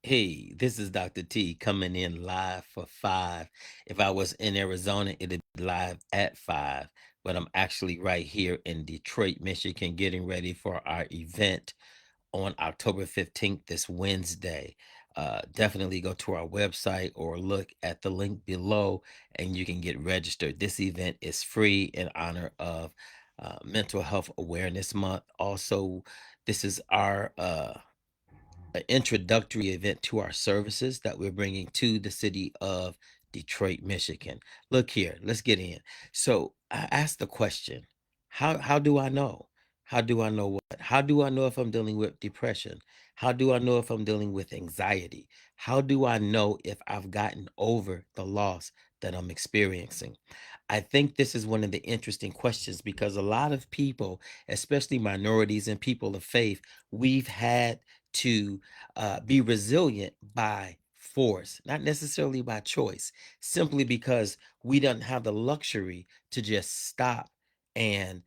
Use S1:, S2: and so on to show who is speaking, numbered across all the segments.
S1: Hey, this is Dr. T coming in live for 5. If I was in Arizona, it'd be live at 5, but I'm actually right here in Detroit, Michigan, getting ready for our event on October 15th, this Wednesday. Definitely go to our website or look at the link below and you can get registered. This event is free in honor of Mental Health Awareness Month. Also, this is our an introductory event to our services that we're bringing to the city of Detroit, Michigan. Look here, let's get in. So I asked the question, how do I know? How do I know what? How do I know if I'm dealing with depression? How do I know if I'm dealing with anxiety? How do I know if I've gotten over the loss that I'm experiencing? I think this is one of the interesting questions because a lot of people, especially minorities and people of faith, we've had to be resilient by force, not necessarily by choice, simply because we don't have the luxury to just stop and,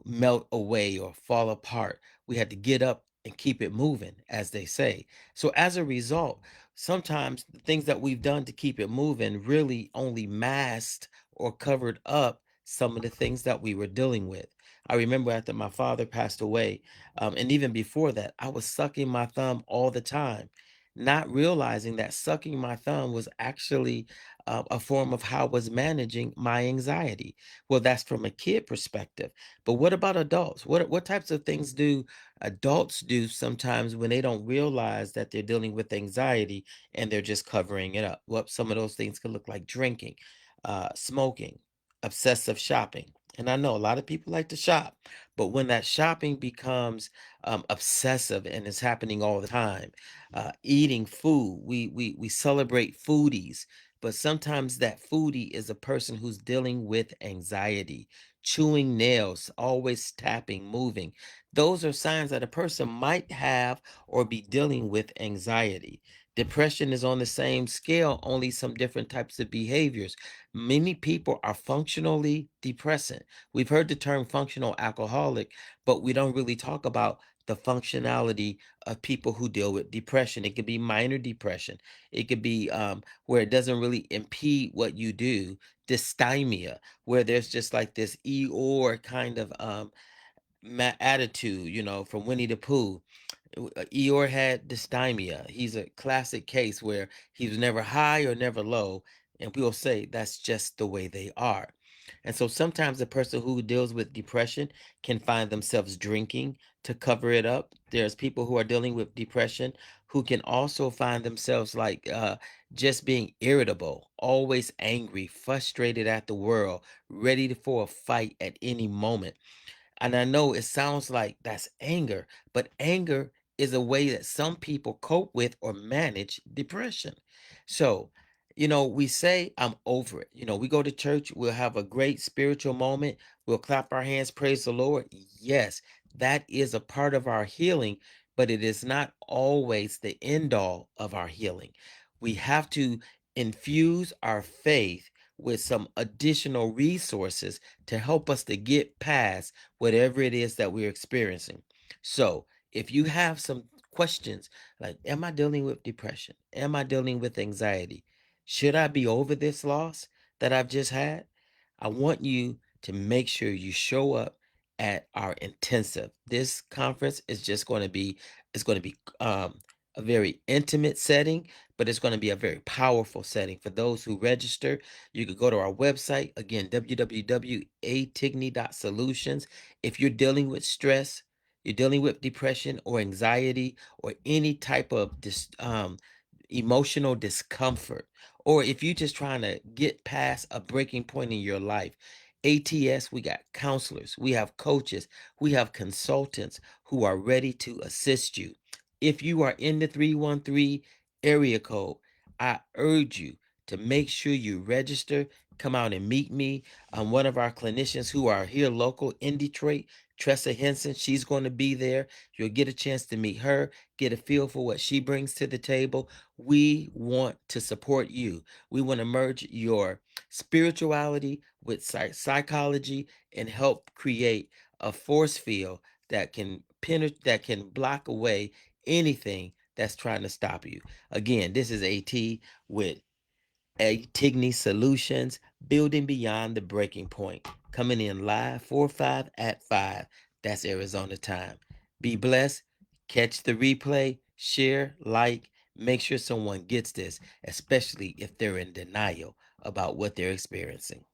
S1: melt away or fall apart. We had to get up and keep it moving, as they say. So as a result, sometimes the things that we've done to keep it moving really only masked or covered up some of the things that we were dealing with. I remember after my father passed away, and even before that, I was sucking my thumb all the time, not realizing that sucking my thumb was actually a form of how I was managing my anxiety. Well, that's from a kid perspective. But what about adults? What types of things do adults do sometimes when they don't realize that they're dealing with anxiety and they're just covering it up? Well, some of those things could look like drinking, smoking, obsessive shopping. And I know a lot of people like to shop, but when that shopping becomes obsessive and it's happening all the time, eating food, we celebrate foodies, but sometimes that foodie is a person who's dealing with anxiety, chewing nails, always tapping, moving. Those are signs that a person might have or be dealing with anxiety. Depression is on the same scale, only some different types of behaviors. Many people are functionally depressant. We've heard the term functional alcoholic, but we don't really talk about the functionality of people who deal with depression. It could be minor depression. It could be where it doesn't really impede what you do. Dysthymia, where there's just like this Eeyore kind of attitude, from Winnie the Pooh. Eeyore had dysthymia. He's a classic case where he was never high or never low, and we'll say that's just the way they are. And so sometimes a person who deals with depression can find themselves drinking to cover it up. There's people who are dealing with depression who can also find themselves like just being irritable, always angry, frustrated at the world, for a fight at any moment. And I know it sounds like that's anger, but anger is a way that some people cope with or manage depression. So, we say, I'm over it. We go to church, we'll have a great spiritual moment, we'll clap our hands, praise the Lord. Yes, that is a part of our healing, but it is not always the end all of our healing. We have to infuse our faith with some additional resources to help us to get past whatever it is that we're experiencing. So, if you have some questions like, am I dealing with depression? Am I dealing with anxiety? Should I be over this loss that I've just had? I want you to make sure you show up at our intensive. This conference is just going to be, it's going to be a very intimate setting, but it's going to be a very powerful setting for those who register. You could go to our website, again, www.atigney.solutions. If you're dealing with stress, you're dealing with depression or anxiety or any type of emotional discomfort, or if you're just trying to get past a breaking point in your life, ATS, we got counselors, we have coaches, we have consultants who are ready to assist you. If you are in the 313 area code, I urge you to make sure you register. Come out and meet me. One of our clinicians who are here local in Detroit, Tressa Henson, she's going to be there. You'll get a chance to meet her, get a feel for what she brings to the table. We want to support you. We want to merge your spirituality with psychology and help create a force field that can block away anything that's trying to stop you. Again, this is AT with Tigny Solutions, building beyond the breaking point. Coming in live 4-5 at 5. That's Arizona time. Be blessed. Catch the replay. Share, like, make sure someone gets this, especially if they're in denial about what they're experiencing.